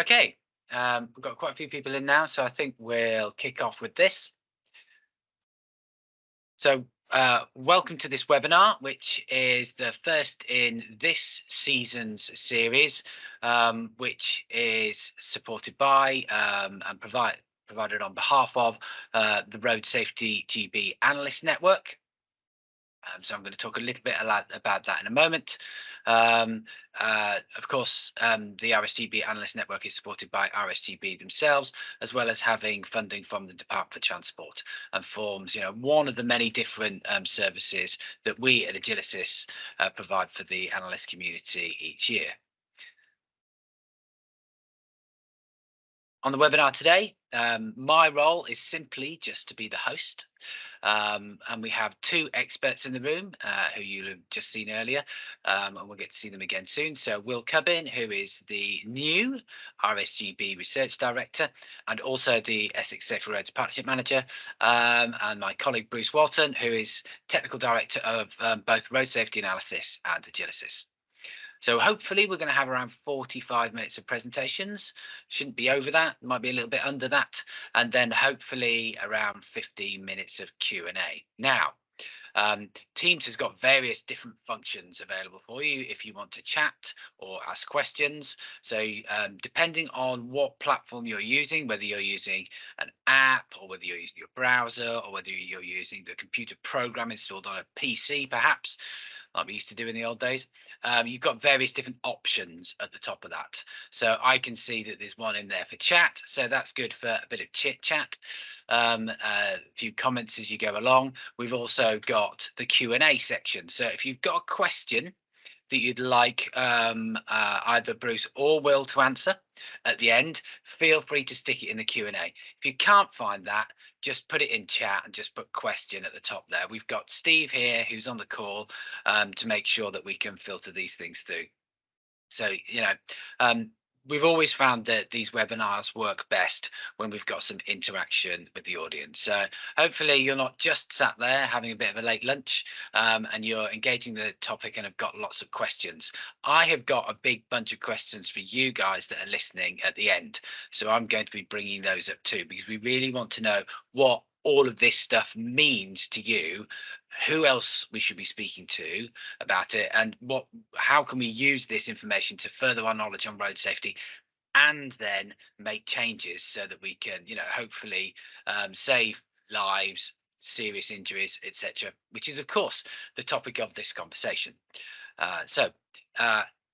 Okay, we've got quite a few people in now, so I think we'll kick off with this. So, welcome to this webinar, which is the first in this season's series, which is supported by and provided on behalf of the Road Safety GB Analyst Network. So I'm going to talk a little bit about that in a moment. Of course, the RSGB Analyst Network is supported by RSGB themselves, as well as having funding from the Department for Transport, and forms, one of the many different services that we at Agilysys provide for the analyst community each year. On the webinar today, my role is simply just to be the host. And we have two experts in the room who you'll have just seen earlier, and we'll get to see them again soon. So Will Cubbin, who is the new RSGB Research Director, and also the Essex Safer Roads Partnership Manager, and my colleague Bruce Walton, who is Technical Director of both Road Safety Analysis and Agilysys. So hopefully we're going to have around 45 minutes of presentations. Shouldn't be over that, might be a little bit under that. And then hopefully around 15 minutes of Q&A. Now, Teams has got various different functions available for you if you want to chat or ask questions. So depending on what platform you're using, whether you're using an app or whether you're using your browser or whether you're using the computer program installed on a PC, perhaps, like we used to do in the old days, you've got various different options at the top of that. So I can see that there's one in there for chat. So that's good for a bit of chit chat, a few comments as you go along. We've also got the Q&A section. So if you've got a question that you'd like either Bruce or Will to answer at the end, feel free to stick it in the Q&A. If you can't find that, just put it in chat and just put question at the top there. We've got Steve here who's on the call to make sure that we can filter these things through. So, we've always found that these webinars work best when we've got some interaction with the audience. So hopefully you're not just sat there having a bit of a late lunch and you're engaging the topic and have got lots of questions. I have got a big bunch of questions for you guys that are listening at the end. So I'm going to be bringing those up too, because we really want to know what all of this stuff means to you, who else we should be speaking to about it, and how can we use this information to further our knowledge on road safety, and then make changes so that we can, hopefully save lives, serious injuries, etc., which is of course the topic of this conversation.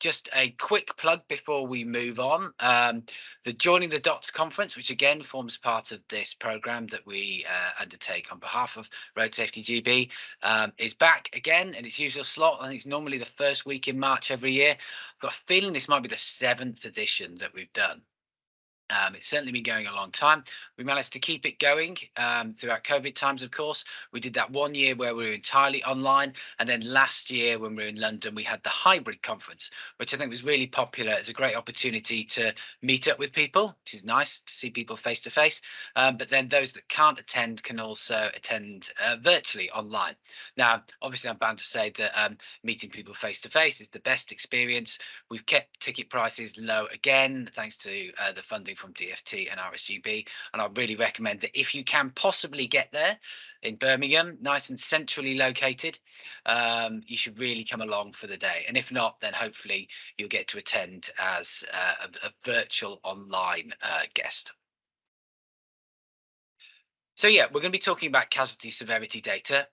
Just a quick plug before we move on. The Joining the Dots conference, which again forms part of this program that we undertake on behalf of Road Safety GB, is back again in its usual slot. I think it's normally the first week in March every year. I've got a feeling this might be the 7th edition that we've done. It's certainly been going a long time. We managed to keep it going throughout COVID times, of course. We did that one year where we were entirely online. And then last year when we were in London, we had the hybrid conference, which I think was really popular. It's a great opportunity to meet up with people, which is nice to see people face to face. But then those that can't attend can also attend virtually online. Now, obviously, I'm bound to say that meeting people face to face is the best experience. We've kept ticket prices low again, thanks to the funding from DFT and RSGB, and I really recommend that if you can possibly get there in Birmingham, nice and centrally located, you should really come along for the day. And if not, then hopefully you'll get to attend as a virtual online guest. So yeah, we're going to be talking about casualty severity data.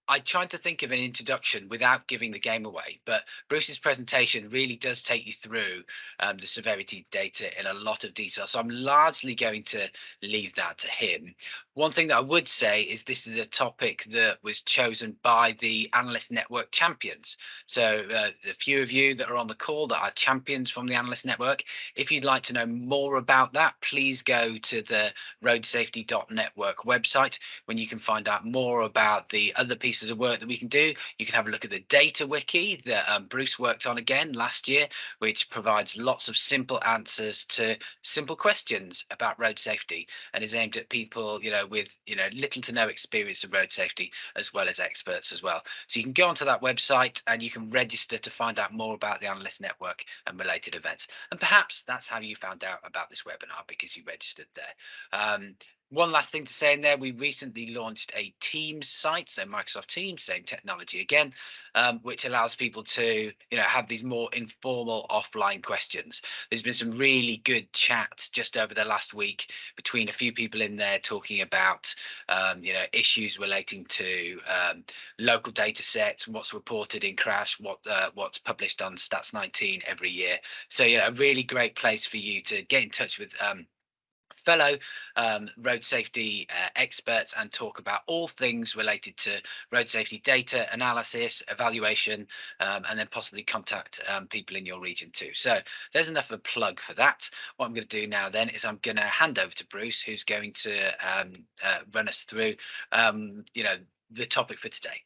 I tried to think of an introduction without giving the game away, but Bruce's presentation really does take you through the severity data in a lot of detail. So I'm largely going to leave that to him. One thing that I would say is this is a topic that was chosen by the Analyst Network champions. So the few of you that are on the call that are champions from the Analyst Network, if you'd like to know more about that, please go to the roadsafety.network website when you can find out more about the other pieces of work that we can do. You can have a look at the data wiki that Bruce worked on again last year, which provides lots of simple answers to simple questions about road safety and is aimed at people, with, little to no experience of road safety, as well as experts as well. So you can go onto that website and you can register to find out more about the Analyst Network and related events. And perhaps that's how you found out about this webinar, because you registered there. One last thing to say in there, we recently launched a Teams site, so Microsoft Teams, same technology again, which allows people to, have these more informal offline questions. There's been some really good chats just over the last week between a few people in there talking about, issues relating to local data sets, what's reported in crash, what's published on Stats 19 every year. So, a really great place for you to get in touch with fellow road safety experts and talk about all things related to road safety data analysis, evaluation, and then possibly contact people in your region too. So there's enough of a plug for that. What I'm going to do now then is I'm going to hand over to Bruce, who's going to run us through, the topic for today.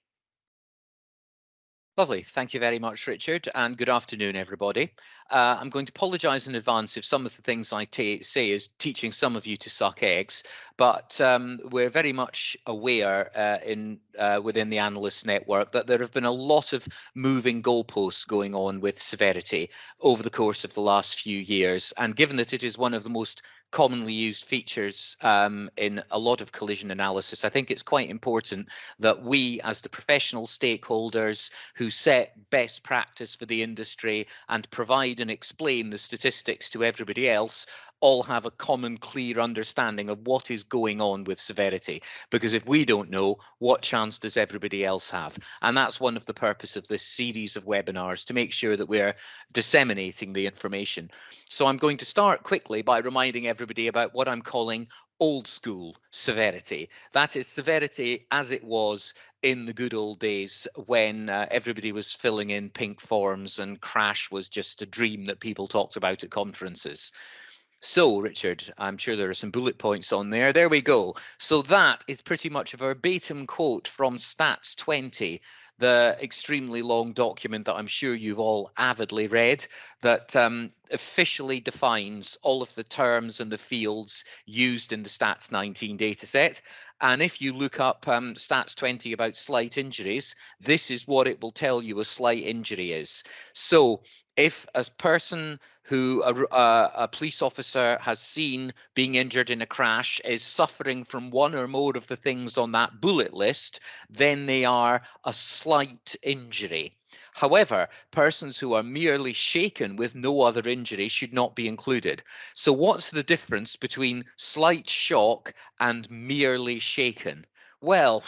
Lovely. Thank you very much, Richard, and good afternoon, everybody. I'm going to apologise in advance if some of the things I say is teaching some of you to suck eggs, but we're very much aware within the Analyst Network that there have been a lot of moving goalposts going on with Severity over the course of the last few years. And given that it is one of the most commonly used features in a lot of collision analysis, I think it's quite important that we, as the professional stakeholders who set best practice for the industry and provide and explain the statistics to everybody else, all have a common, clear understanding of what is going on with Severity. Because if we don't know, what chance does everybody else have? And that's one of the purpose of this series of webinars, to make sure that we're disseminating the information. So I'm going to start quickly by reminding everybody about what I'm calling old school Severity. That is Severity as it was in the good old days when everybody was filling in pink forms and crash was just a dream that people talked about at conferences. So, Richard, I'm sure there are some bullet points on there. There we go. So that is pretty much a verbatim quote from Stats 20, the extremely long document that I'm sure you've all avidly read, that officially defines all of the terms and the fields used in the Stats 19 dataset. And if you look up Stats 20 about slight injuries, this is what it will tell you a slight injury is. So if a person who a police officer has seen being injured in a crash is suffering from one or more of the things on that bullet list, then they are a slight injury. However, persons who are merely shaken with no other injury should not be included. So what's the difference between slight shock and merely shaken? Well,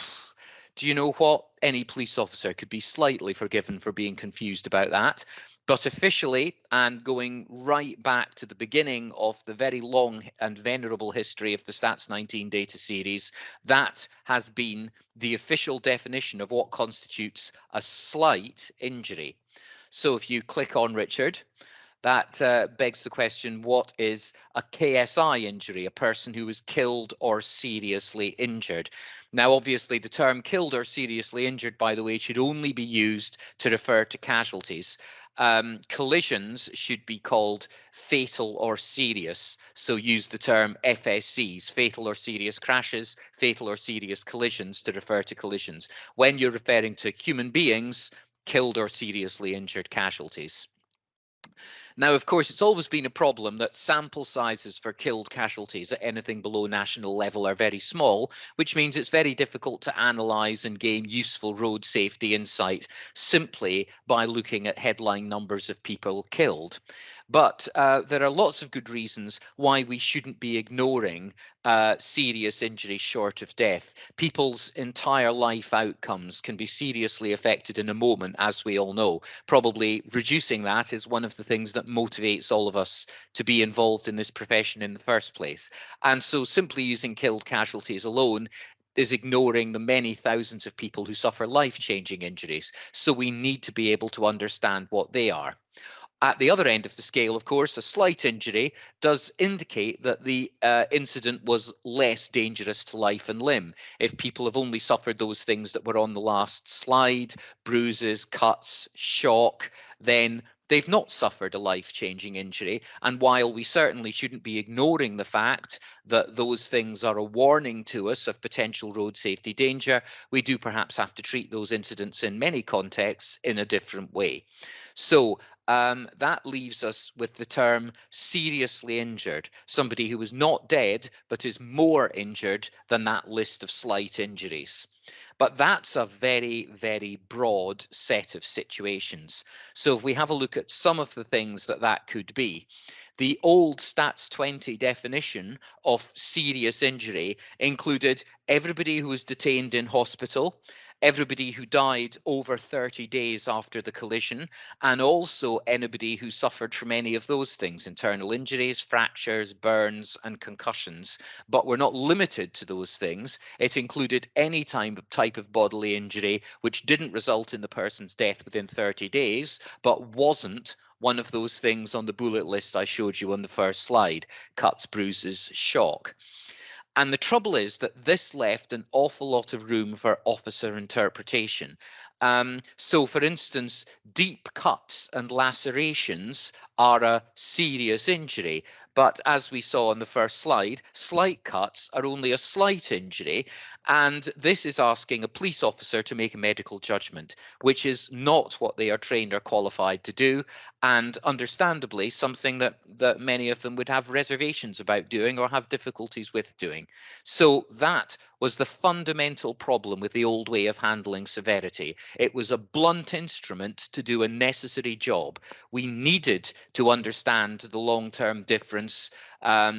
do you know what? Any police officer could be slightly forgiven for being confused about that. But officially, and going right back to the beginning of the very long and venerable history of the Stats 19 data series, that has been the official definition of what constitutes a slight injury. So if you click on Richard, that begs the question, what is a KSI injury, a person who was killed or seriously injured? Now, obviously, the term killed or seriously injured, by the way, should only be used to refer to casualties. Collisions should be called fatal or serious. So use the term FSCs, fatal or serious crashes, fatal or serious collisions, to refer to collisions. When you're referring to human beings, killed or seriously injured casualties. Now, of course, it's always been a problem that sample sizes for killed casualties at anything below national level are very small, which means it's very difficult to analyse and gain useful road safety insight simply by looking at headline numbers of people killed. But there are lots of good reasons why we shouldn't be ignoring serious injury short of death. People's entire life outcomes can be seriously affected in a moment, as we all know. Probably reducing that is one of the things that motivates all of us to be involved in this profession in the first place. And so simply using killed casualties alone is ignoring the many thousands of people who suffer life-changing injuries. So we need to be able to understand what they are. At the other end of the scale, of course, a slight injury does indicate that the incident was less dangerous to life and limb. If people have only suffered those things that were on the last slide, bruises, cuts, shock, then they've not suffered a life-changing injury. And while we certainly shouldn't be ignoring the fact that those things are a warning to us of potential road safety danger, we do perhaps have to treat those incidents in many contexts in a different way. So that leaves us with the term seriously injured, somebody who is not dead but is more injured than that list of slight injuries. But that's a very, very broad set of situations. So if we have a look at some of the things that could be, the old Stats 20 definition of serious injury included everybody who was detained in hospital, everybody who died over 30 days after the collision, and also anybody who suffered from any of those things, internal injuries, fractures, burns, and concussions. But we're not limited to those things. It included any type of bodily injury which didn't result in the person's death within 30 days, but wasn't one of those things on the bullet list I showed you on the first slide: cuts, bruises, shock. And the trouble is that this left an awful lot of room for officer interpretation. So, for instance, deep cuts and lacerations are a serious injury. But as we saw on the first slide, slight cuts are only a slight injury. And this is asking a police officer to make a medical judgment, which is not what they are trained or qualified to do. And understandably, something that many of them would have reservations about doing or have difficulties with doing. So that was the fundamental problem with the old way of handling severity. It was a blunt instrument to do a necessary job. We needed to understand the long-term difference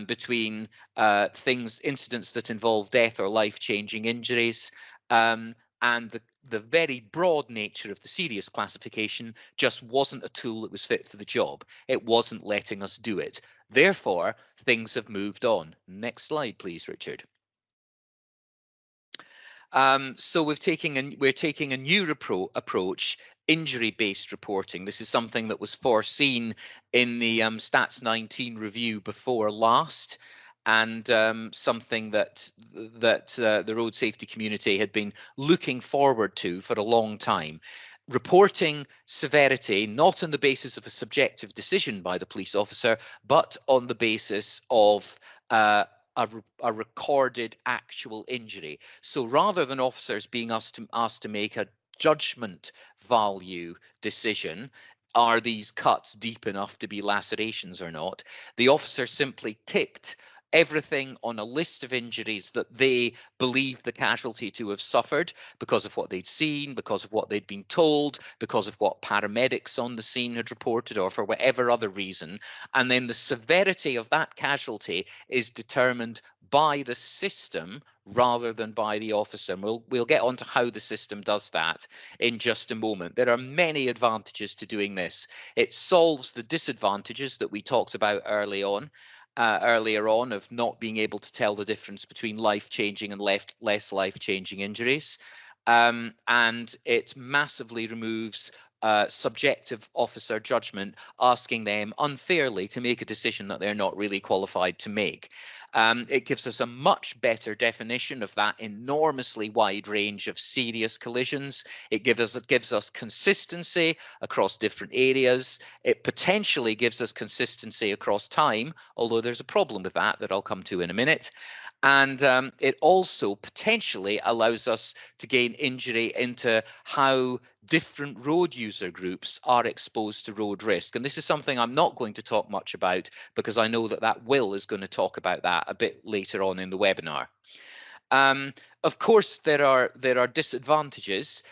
between incidents that involve death or life-changing injuries, and the very broad nature of the serious classification just wasn't a tool that was fit for the job. It wasn't letting us do it. Therefore, things have moved on. Next slide, please, Richard. So we're taking a new approach, injury-based reporting. This is something that was foreseen in the Stats 19 review before last, and something that the road safety community had been looking forward to for a long time. Reporting severity not on the basis of a subjective decision by the police officer, but on the basis of a recorded actual injury. So rather than officers being asked to make a judgment value decision, are these cuts deep enough to be lacerations or not, the officer simply ticked everything on a list of injuries that they believed the casualty to have suffered because of what they'd seen, because of what they'd been told, because of what paramedics on the scene had reported, or for whatever other reason. And then the severity of that casualty is determined by the system rather than by the officer. And we'll get on to how the system does that in just a moment. There are many advantages to doing this. It solves the disadvantages that we talked about earlier on of not being able to tell the difference between life-changing and less life-changing injuries. And it massively removes subjective officer judgment, asking them unfairly to make a decision that they're not really qualified to make. It gives us a much better definition of that enormously wide range of serious collisions. It gives us consistency across different areas. It potentially gives us consistency across time, although there's a problem with that I'll come to in a minute. And it also potentially allows us to gain injury into how different road user groups are exposed to road risk. And this is something I'm not going to talk much about because I know that Will is going to talk about that a bit later on in the webinar. Of course, there are disadvantages.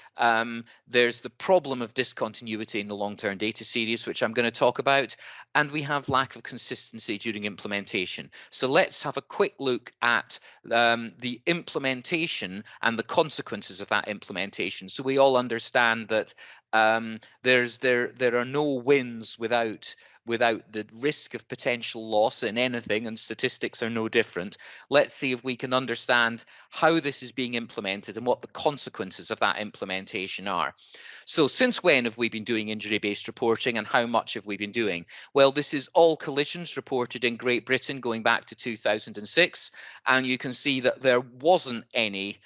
There's the problem of discontinuity in the long-term data series, which I'm going to talk about, and we have lack of consistency during implementation. So let's have a quick look at the implementation and the consequences of that implementation, so we all understand that there are no wins without without the risk of potential loss in anything, and statistics are no different. Let's see if we can understand how this is being implemented and what the consequences of that implementation are. So since when have we been doing injury-based reporting, and how much have we been doing? Well, this is all collisions reported in Great Britain going back to 2006, and you can see that there wasn't any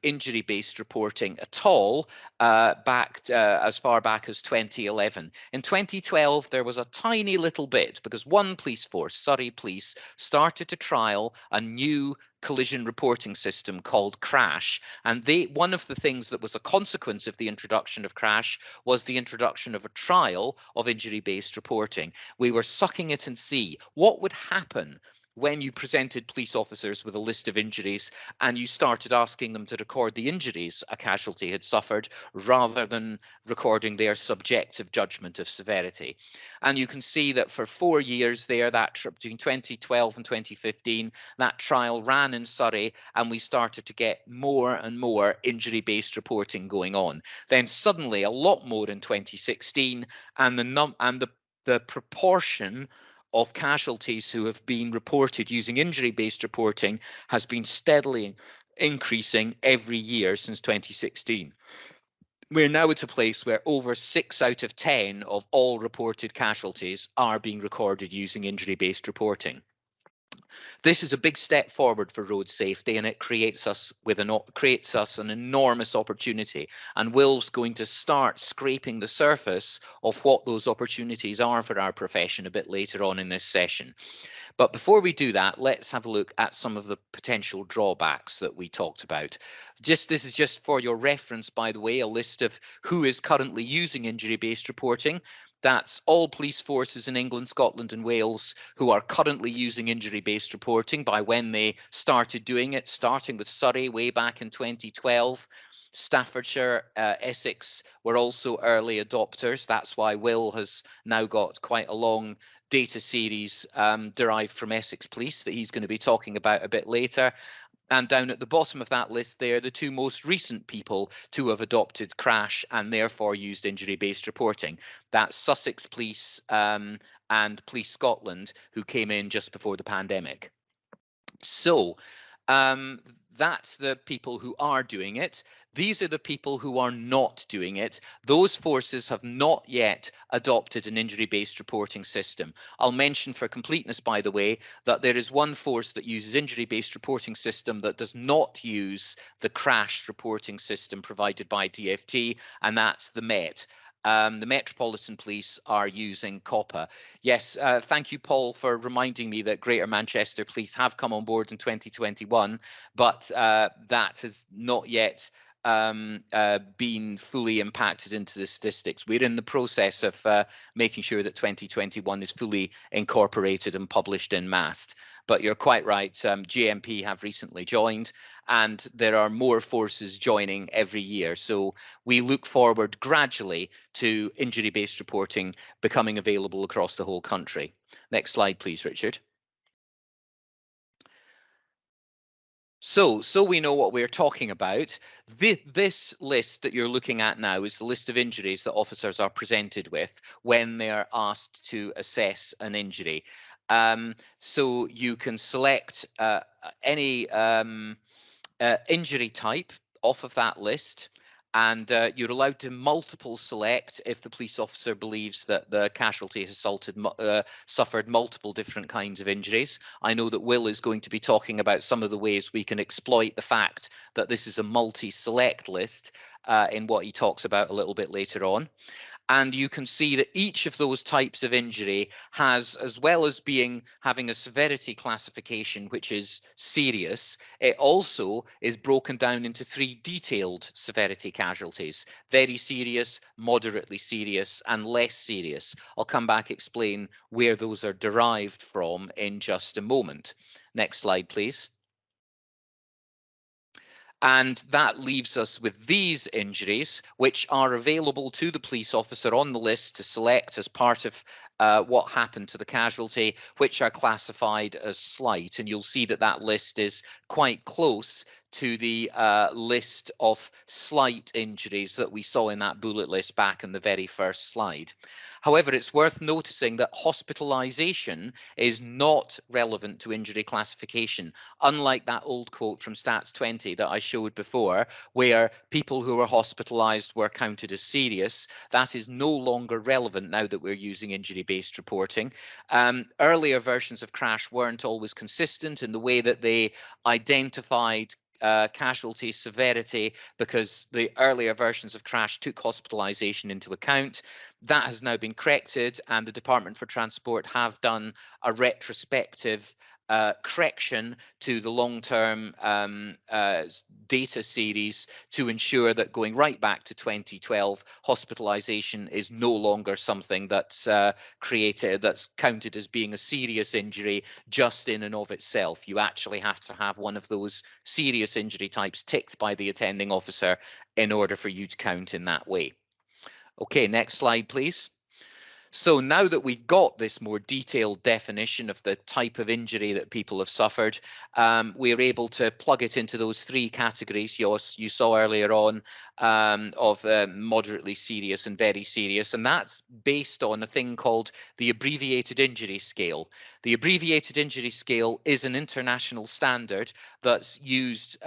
injury-based reporting at all as far back as 2011. In 2012, there was a tiny little bit because one police force, Surrey Police, started to trial a new collision reporting system called Crash, and one of the things that was a consequence of the introduction of Crash was the introduction of a trial of injury-based reporting. We were sucking it and see what would happen when you presented police officers with a list of injuries and you started asking them to record the injuries a casualty had suffered rather than recording their subjective judgment of severity. And you can see that for 4 years there, between 2012 and 2015, that trial ran in Surrey, and we started to get more and more injury-based reporting going on. Then suddenly a lot more in 2016, and the proportion of casualties who have been reported using injury-based reporting has been steadily increasing every year since 2016. We're now at a place where over 6 out of 10 of all reported casualties are being recorded using injury-based reporting. This is a big step forward for road safety, and it creates us an enormous opportunity. And Will's going to start scraping the surface of what those opportunities are for our profession a bit later on in this session. But before we do that, let's have a look at some of the potential drawbacks that we talked about. This is just for your reference, by the way, a list of who is currently using injury-based reporting. That's all police forces in England, Scotland and Wales who are currently using injury-based reporting by when they started doing it, starting with Surrey way back in 2012. Staffordshire, Essex were also early adopters. That's why Will has now got quite a long data series derived from Essex Police that he's going to be talking about a bit later. And down at the bottom of that list there, the two most recent people to have adopted Crash and therefore used injury-based reporting. That's Sussex Police and Police Scotland, who came in just before the pandemic. So that's the people who are doing it. These are the people who are not doing it. Those forces have not yet adopted an injury-based reporting system. I'll mention for completeness, by the way, that there is one force that uses injury-based reporting system that does not use the Crash reporting system provided by DFT, and that's the Met. The Metropolitan Police are using COPPA. Yes, thank you, Paul, for reminding me that Greater Manchester Police have come on board in 2021, but that has not yet been fully impacted into the statistics. We're in the process of making sure that 2021 is fully incorporated and published en masse. But you're quite right, GMP have recently joined, and there are more forces joining every year. So we look forward gradually to injury-based reporting becoming available across the whole country. Next slide, please, Richard. So we know what we're talking about. This list that you're looking at now is the list of injuries that officers are presented with when they're asked to assess an injury. So you can select any injury type off of that list, and you're allowed to multiple select if the police officer believes that the casualty has suffered multiple different kinds of injuries. I know that Will is going to be talking about some of the ways we can exploit the fact that this is a multi-select list in what he talks about a little bit later on. And you can see that each of those types of injury has, as well as having a severity classification, which is serious, it also is broken down into 3 detailed severity casualties: very serious, moderately serious, and less serious. I'll come back explain where those are derived from in just a moment. Next slide, please. And that leaves us with these injuries, which are available to the police officer on the list to select as part of what happened to the casualty, which are classified as slight. And you'll see that that list is quite close to the list of slight injuries that we saw in that bullet list back in the very first slide. However, it's worth noticing that hospitalization is not relevant to injury classification, unlike that old quote from Stats 20 that I showed before, where people who were hospitalized were counted as serious. That is no longer relevant now that we're using injury-based reporting. Earlier versions of crash weren't always consistent in the way that they identified casualty severity, because the earlier versions of crash took hospitalization into account. That has now been corrected, and the Department for Transport have done a retrospective correction to the long-term data series to ensure that going right back to 2012, hospitalization is no longer something that's that's counted as being a serious injury just in and of itself. You actually have to have one of those serious injury types ticked by the attending officer in order for you to count in that way. Okay, next slide, please. So now that we've got this more detailed definition of the type of injury that people have suffered, we're able to plug it into those three categories you saw earlier on, of moderately serious and very serious. And that's based on a thing called the Abbreviated Injury Scale. The Abbreviated Injury Scale is an international standard that's used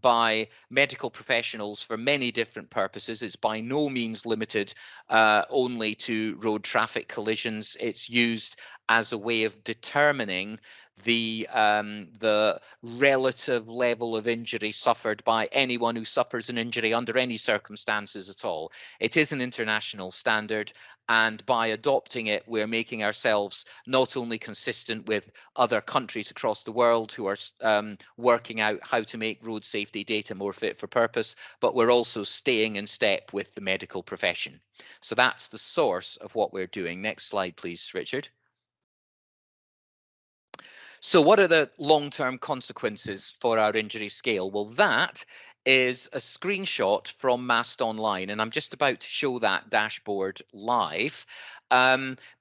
by medical professionals for many different purposes. It's by no means limited only to road traffic collisions. It's used as a way of determining the relative level of injury suffered by anyone who suffers an injury under any circumstances at all. It is an international standard, and by adopting it, we're making ourselves not only consistent with other countries across the world who are working out how to make road safety data more fit for purpose, but we're also staying in step with the medical profession. So that's the source of what we're doing. Next slide, please, Richard. So what are the long-term consequences for our injury scale? Well, that is a screenshot from Mast Online, and I'm just about to show that dashboard live.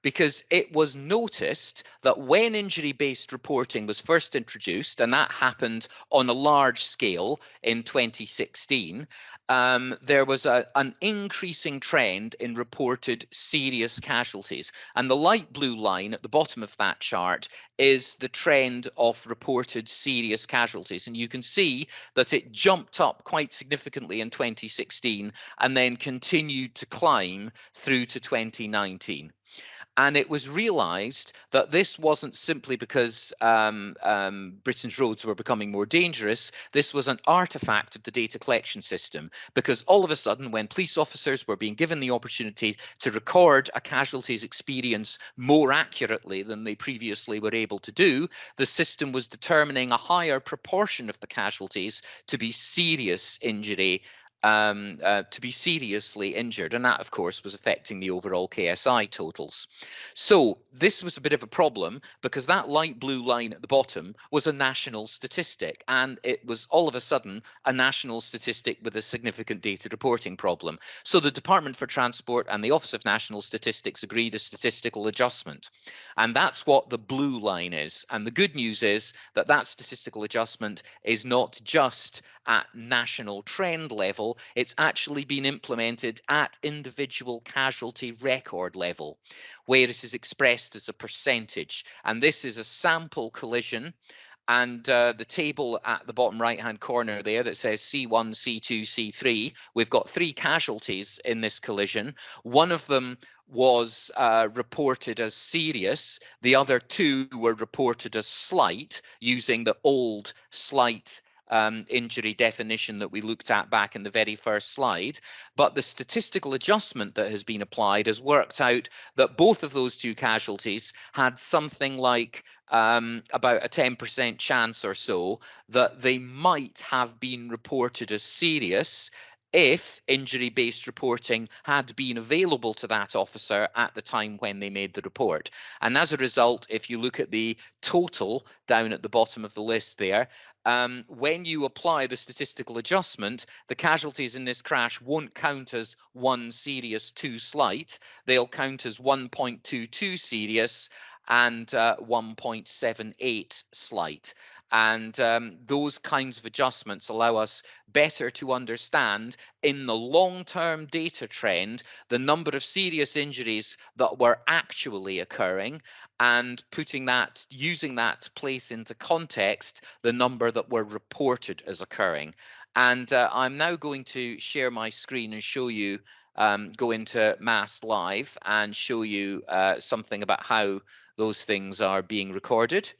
Because it was noticed that when injury-based reporting was first introduced, and that happened on a large scale in 2016, there was an increasing trend in reported serious casualties. And the light blue line at the bottom of that chart is the trend of reported serious casualties. And you can see that it jumped up quite significantly in 2016 and then continued to climb through to 2019. And it was realized that this wasn't simply because Britain's roads were becoming more dangerous. This was an artifact of the data collection system, because all of a sudden, when police officers were being given the opportunity to record a casualty's experience more accurately than they previously were able to do, the system was determining a higher proportion of the casualties to be serious injury, to be seriously injured, and that of course was affecting the overall KSI totals. So this was a bit of a problem, because that light blue line at the bottom was a national statistic, and it was all of a sudden a national statistic with a significant data reporting problem. So the Department for Transport and the Office of National Statistics agreed a statistical adjustment, and that's what the blue line is. And the good news is that that statistical adjustment is not just at national trend level, it's actually been implemented at individual casualty record level, where it is expressed as a percentage. And this is a sample collision. And the table at the bottom right-hand corner there that says C1, C2, C3, we've got 3 casualties in this collision. One of them was reported as serious. The other 2 were reported as slight, using the old slight injury definition that we looked at back in the very first slide. But the statistical adjustment that has been applied has worked out that both of those 2 casualties had something like about a 10% chance or so that they might have been reported as serious if injury-based reporting had been available to that officer at the time when they made the report. And as a result, if you look at the total down at the bottom of the list there, when you apply the statistical adjustment, the casualties in this crash won't count as 1 serious, 2 slight. They'll count as 1.22 serious and 1.78 slight. And those kinds of adjustments allow us better to understand in the long-term data trend the number of serious injuries that were actually occurring, and using that to place into context the number that were reported as occurring. And I'm now going to share my screen and show you, go into MAST Live and show you something about how those things are being recorded.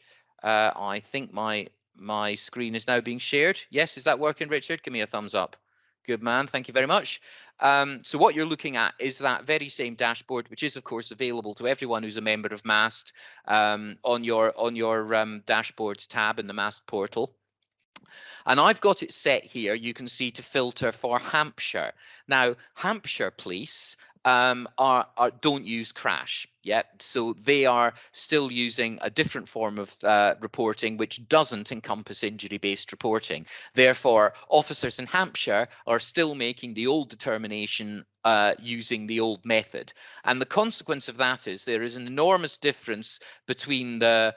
I think my screen is now being shared. Yes, is that working, Richard? Give me a thumbs up. Good man, thank you very much. So what you're looking at is that very same dashboard, which is of course available to everyone who's a member of MAST on your dashboards tab in the MAST portal. And I've got it set here, you can see, to filter for Hampshire. Now, Hampshire police don't use crash yet, so they are still using a different form of reporting which doesn't encompass injury-based reporting. Therefore, officers in Hampshire are still making the old determination using the old method. And the consequence of that is there is an enormous difference between the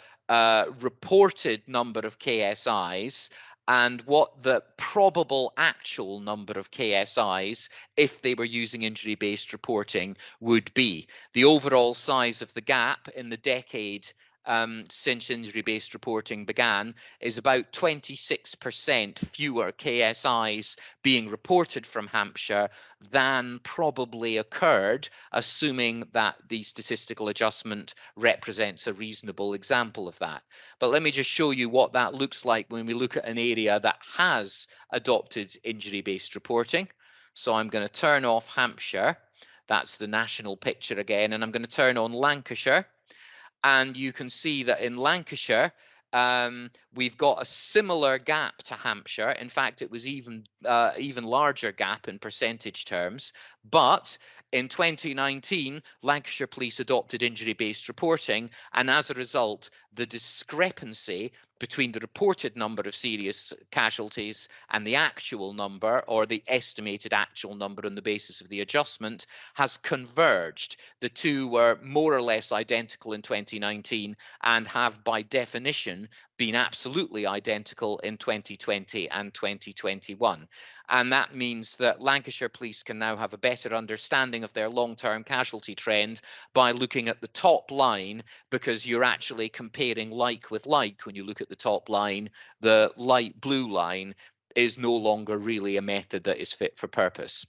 reported number of KSIs and what the probable actual number of KSIs, if they were using injury-based reporting, would be. The overall size of the gap in the decade since injury-based reporting began is about 26% fewer KSIs being reported from Hampshire than probably occurred, assuming that the statistical adjustment represents a reasonable example of that. But let me just show you what that looks like when we look at an area that has adopted injury-based reporting. So I'm going to turn off Hampshire. That's the national picture again, and I'm going to turn on Lancashire. And you can see that in Lancashire, we've got a similar gap to Hampshire. In fact, it was even larger gap in percentage terms. But in 2019, Lancashire Police adopted injury-based reporting, and as a result, the discrepancy between the reported number of serious casualties and the actual number, or the estimated actual number on the basis of the adjustment, has converged. The two were more or less identical in 2019 and have by definition been absolutely identical in 2020 and 2021. And that means that Lancashire Police can now have a better understanding of their long-term casualty trend by looking at the top line, because you're actually comparing like with like when you look at the top line. The light blue line is no longer really a method that is fit for purpose.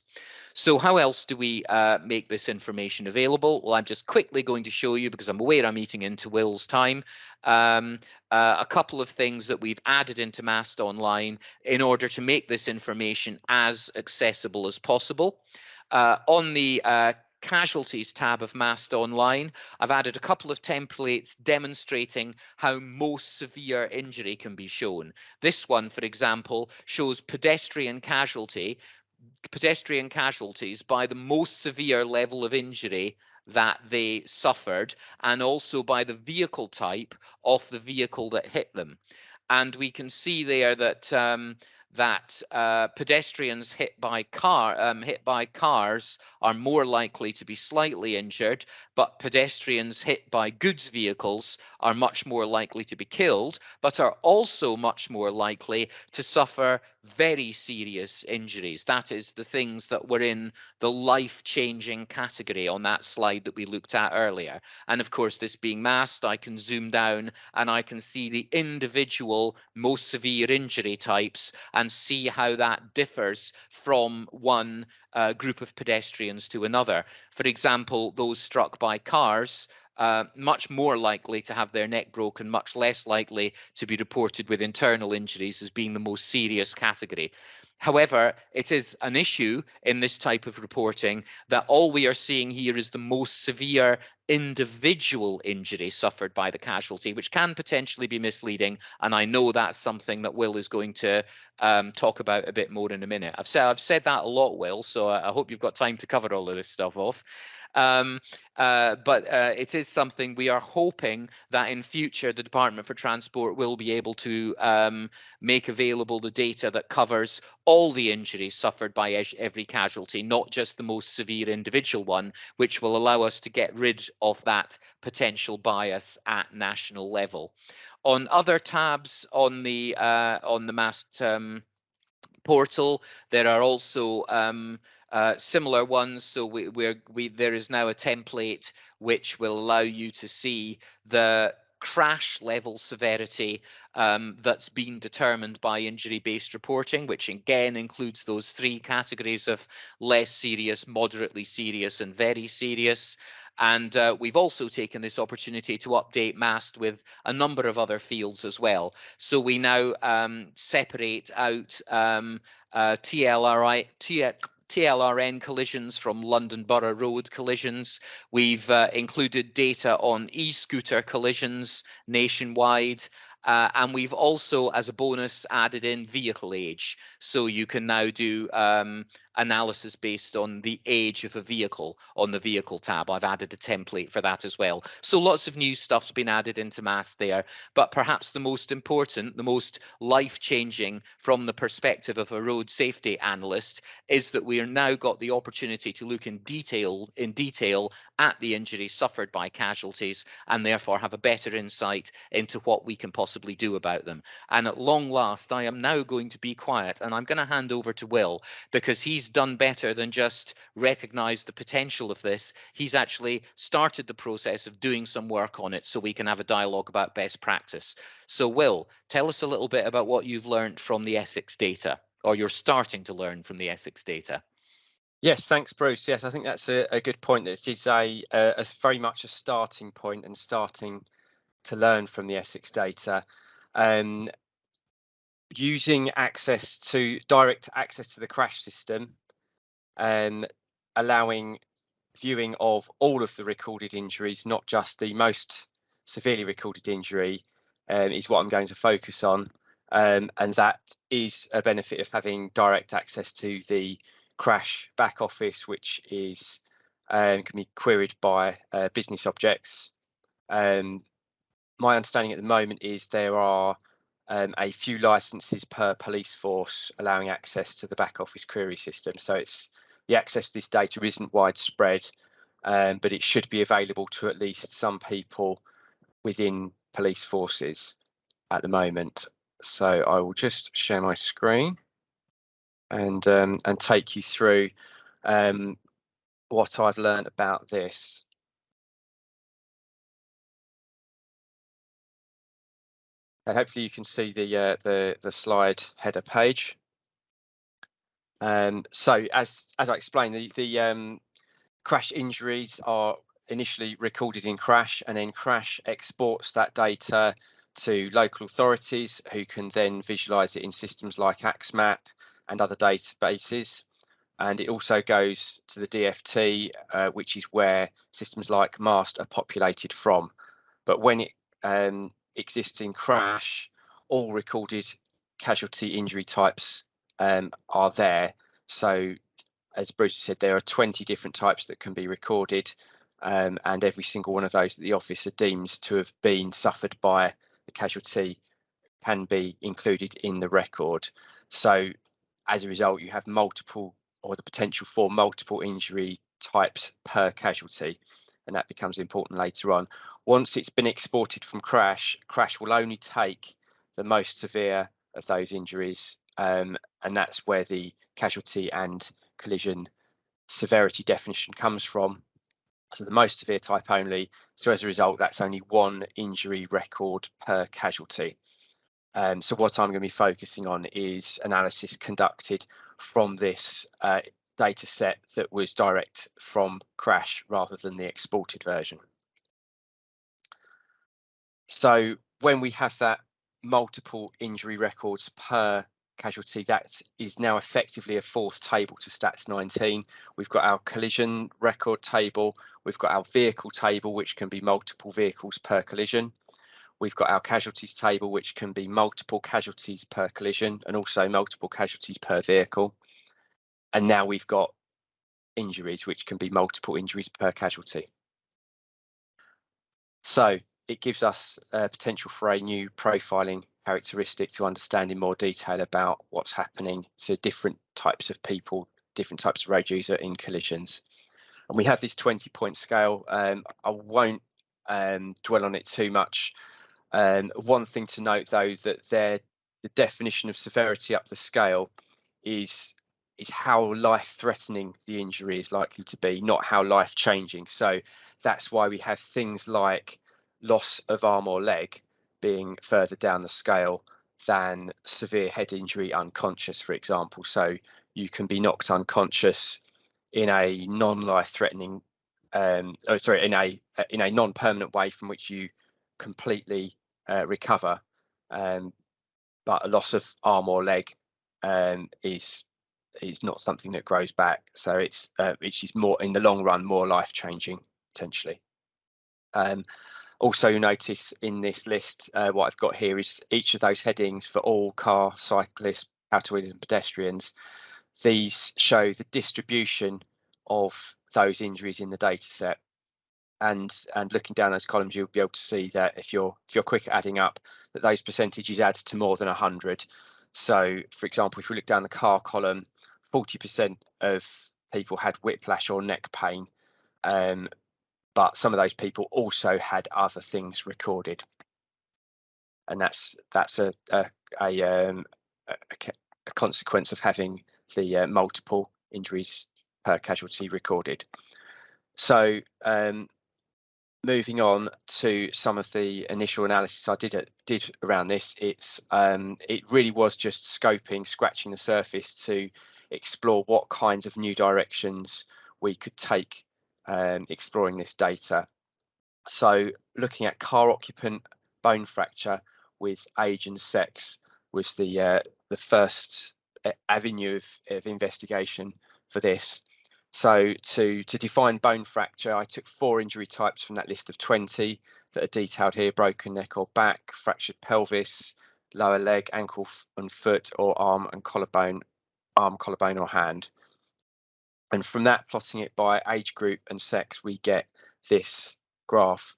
So how else do we make this information available? Well, I'm just quickly going to show you, because I'm aware I'm eating into Will's time, a couple of things that we've added into MAST Online in order to make this information as accessible as possible. On the Casualties tab of MAST Online, I've added a couple of templates demonstrating how most severe injury can be shown. This one, for example, shows pedestrian casualties by the most severe level of injury that they suffered, and also by the vehicle type of the vehicle that hit them. And we can see there that pedestrians hit by cars are more likely to be slightly injured, but pedestrians hit by goods vehicles are much more likely to be killed, but are also much more likely to suffer very serious injuries. That is, the things that were in the life-changing category on that slide that we looked at earlier. And of course, this being MAST, I can zoom down and I can see the individual most severe injury types and see how that differs from one group of pedestrians to another. For example, those struck by cars, much more likely to have their neck broken, much less likely to be reported with internal injuries as being the most serious category. However, it is an issue in this type of reporting that all we are seeing here is the most severe individual injury suffered by the casualty, which can potentially be misleading. And I know that's something that Will is going to talk about a bit more in a minute. I've said that a lot, Will, so I hope you've got time to cover all of this stuff off. But it is something we are hoping that in future the Department for Transport will be able to make available the data that covers all the injuries suffered by every casualty, not just the most severe individual one, which will allow us to get rid of that potential bias at national level. On other tabs on the MAST portal, there are also similar ones. So there is now a template which will allow you to see the crash level severity that's been determined by injury-based reporting, which again includes those 3 categories of less serious, moderately serious, and very serious. And we've also taken this opportunity to update MAST with a number of other fields as well. So we now separate out TLRN collisions from London Borough Road collisions. We've included data on e-scooter collisions nationwide. And we've also, as a bonus, added in vehicle age. So you can now do analysis based on the age of a vehicle on the vehicle tab. I've added a template for that as well. So lots of new stuff's been added into MAST there. But perhaps the most important, the most life-changing from the perspective of a road safety analyst is that we are now got the opportunity to look in detail at the injuries suffered by casualties and therefore have a better insight into what we can possibly do about them. And at long last, I am now going to be quiet and I'm going to hand over to Will, because he's done better than just recognize the potential of this. He's actually started the process of doing some work on it so we can have a dialogue about best practice. So Will, tell us a little bit about what you've learned from the Essex data, or you're starting to learn from the Essex data. Yes, thanks, Bruce. Yes, I think that's a good point. That is a very much a starting point and starting to learn from the Essex data. Using direct access to the crash system, allowing viewing of all of the recorded injuries, not just the most severely recorded injury, is what I'm going to focus on. And that is a benefit of having direct access to the crash back office, which is can be queried by business objects. My understanding at the moment is there are a few licenses per police force allowing access to the back office query system. So the access to this data isn't widespread, but it should be available to at least some people within police forces at the moment. So I will just share my screen and take you through what I've learned about this. And hopefully you can see the slide header page. So as I explained, the crash injuries are initially recorded in Crash, and then Crash exports that data to local authorities who can then visualize it in systems like AXMAP and other databases. And it also goes to the DFT, which is where systems like MAST are populated from. But when it exists in Crash, all recorded casualty injury types are there. So as Bruce said, there are 20 different types that can be recorded, and every single one of those that the officer deems to have been suffered by the casualty can be included in the record. So as a result, you have multiple, or the potential for multiple injury types per casualty, and that becomes important later on. Once it's been exported from Crash, Crash will only take the most severe of those injuries, and that's where the casualty and collision severity definition comes from. So the most severe type only. So as a result, that's only one injury record per casualty. So what I'm going to be focusing on is analysis conducted from this data set that was direct from Crash rather than the exported version. So when we have that multiple injury records per casualty, that is now effectively a fourth table to Stats 19. We've got our collision record table, we've got our vehicle table, which can be multiple vehicles per collision. We've got our casualties table, which can be multiple casualties per collision and also multiple casualties per vehicle. And now we've got injuries, which can be multiple injuries per casualty. So it gives us potential for a new profiling characteristic to understand in more detail about what's happening to different types of people, different types of road user in collisions. And we have this 20-point scale. I won't dwell on it too much. One thing to note, though, is that the definition of severity up the scale is how life-threatening the injury is likely to be, not how life-changing. So that's why we have things like loss of arm or leg being further down the scale than severe head injury unconscious, for example. So you can be knocked unconscious in a non-life-threatening, in a non-permanent way from which you completely recover, but a loss of arm or leg is not something that grows back. So it's just more in the long run, more life-changing potentially. Also, you'll notice in this list, what I've got here is each of those headings for all car, cyclists, power wheelers and pedestrians. These show the distribution of those injuries in the data set. And looking down those columns, you'll be able to see that if you're quick at adding up, that those percentages adds to more than 100. So, for example, if we look down the car column, 40% of people had whiplash or neck pain, but some of those people also had other things recorded, and that's a consequence of having the multiple injuries per casualty recorded. So moving on to some of the initial analysis I did around this, it really was just scoping, scratching the surface to explore what kinds of new directions we could take exploring this data. So looking at car occupant bone fracture with age and sex was the first avenue of investigation for this. So to define bone fracture, I took 4 injury types from that list of 20 that are detailed here: broken neck or back, fractured pelvis, lower leg, ankle and foot, or arm, collarbone or hand. And from that, plotting it by age group and sex, we get this graph,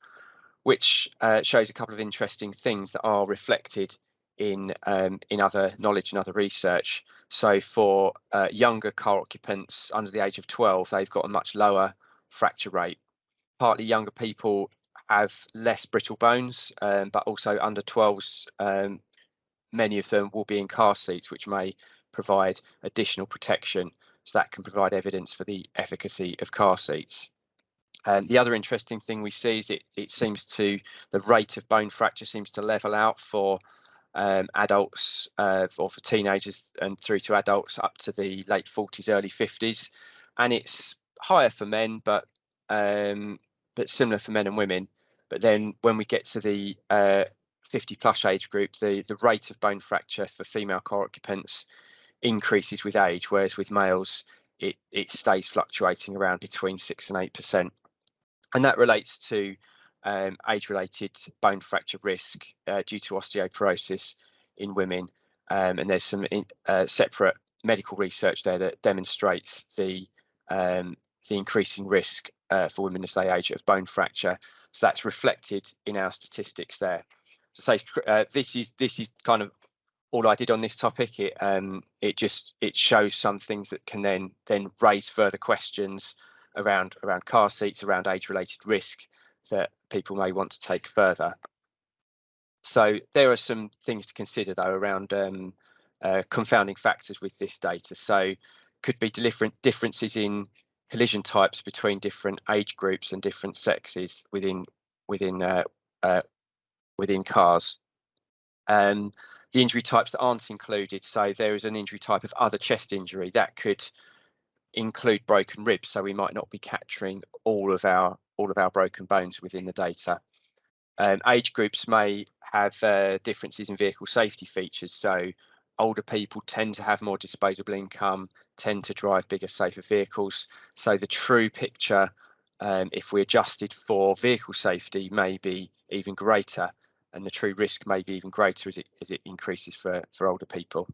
which shows a couple of interesting things that are reflected in other knowledge and other research. So for younger car occupants under the age of 12, they've got a much lower fracture rate. Partly younger people have less brittle bones, but also under 12s, many of them will be in car seats, which may provide additional protection. So that can provide evidence for the efficacy of car seats. The other interesting thing we see is it seems to, the rate of bone fracture seems to level out for adults or for teenagers and through to adults up to the late 40s, early 50s, and it's higher for men, but similar for men and women. But then when we get to the 50+ age group, the rate of bone fracture for female car occupants increases with age, whereas with males it stays fluctuating around between 6 and 8%. And that relates to age-related bone fracture risk due to osteoporosis in women. And there's some separate medical research there that demonstrates the increasing risk for women as they age of bone fracture. So that's reflected in our statistics there. So this is kind of all I did on this topic. It shows some things that can then raise further questions around car seats, around age-related risk that people may want to take further. So there are some things to consider though around confounding factors with this data. So could be differences in collision types between different age groups and different sexes within cars. The injury types that aren't included, so there is an injury type of other chest injury that could include broken ribs, so we might not be capturing all of our broken bones within the data. Age groups may have differences in vehicle safety features, so older people tend to have more disposable income, tend to drive bigger, safer vehicles. So the true picture, if we adjusted for vehicle safety, may be even greater, and the true risk may be even greater as it increases for older people.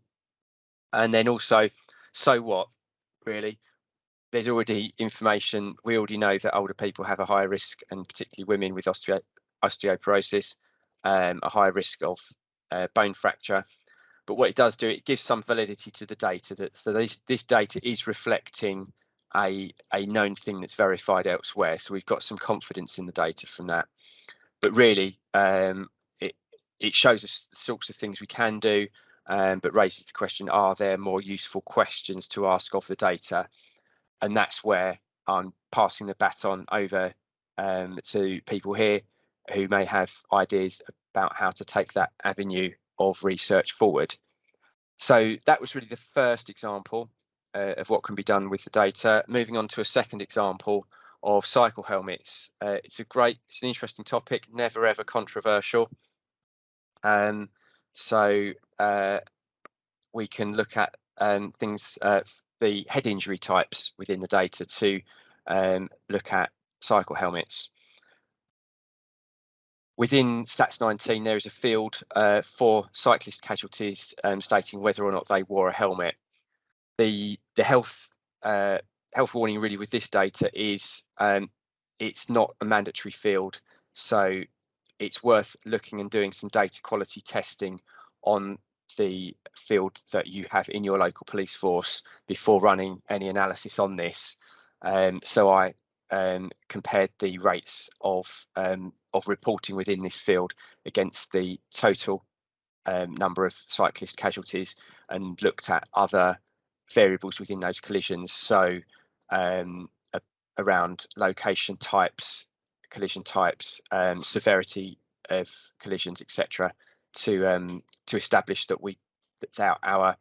And then also, so what, really? There's already information. We already know that older people have a higher risk, and particularly women with osteoporosis, a higher risk of bone fracture. But what it does do, it gives some validity to the data. So this data is reflecting a known thing that's verified elsewhere. So we've got some confidence in the data from that. But really, it shows us the sorts of things we can do, but raises the question: are there more useful questions to ask of the data? And that's where I'm passing the baton over to people here who may have ideas about how to take that avenue of research forward. So that was really the first example of what can be done with the data. Moving on to a second example of cycle helmets. It's an interesting topic, never ever controversial. So we can look at things, the head injury types within the data to look at cycle helmets. Within Stats 19, there is a field for cyclist casualties stating whether or not they wore a helmet. The health warning really with this data is it's not a mandatory field, so it's worth looking and doing some data quality testing on the field that you have in your local police force before running any analysis on this. So I compared the rates of reporting within this field against the total number of cyclist casualties and looked at other variables within those collisions. So around location types, collision types, severity of collisions, etc., to establish that our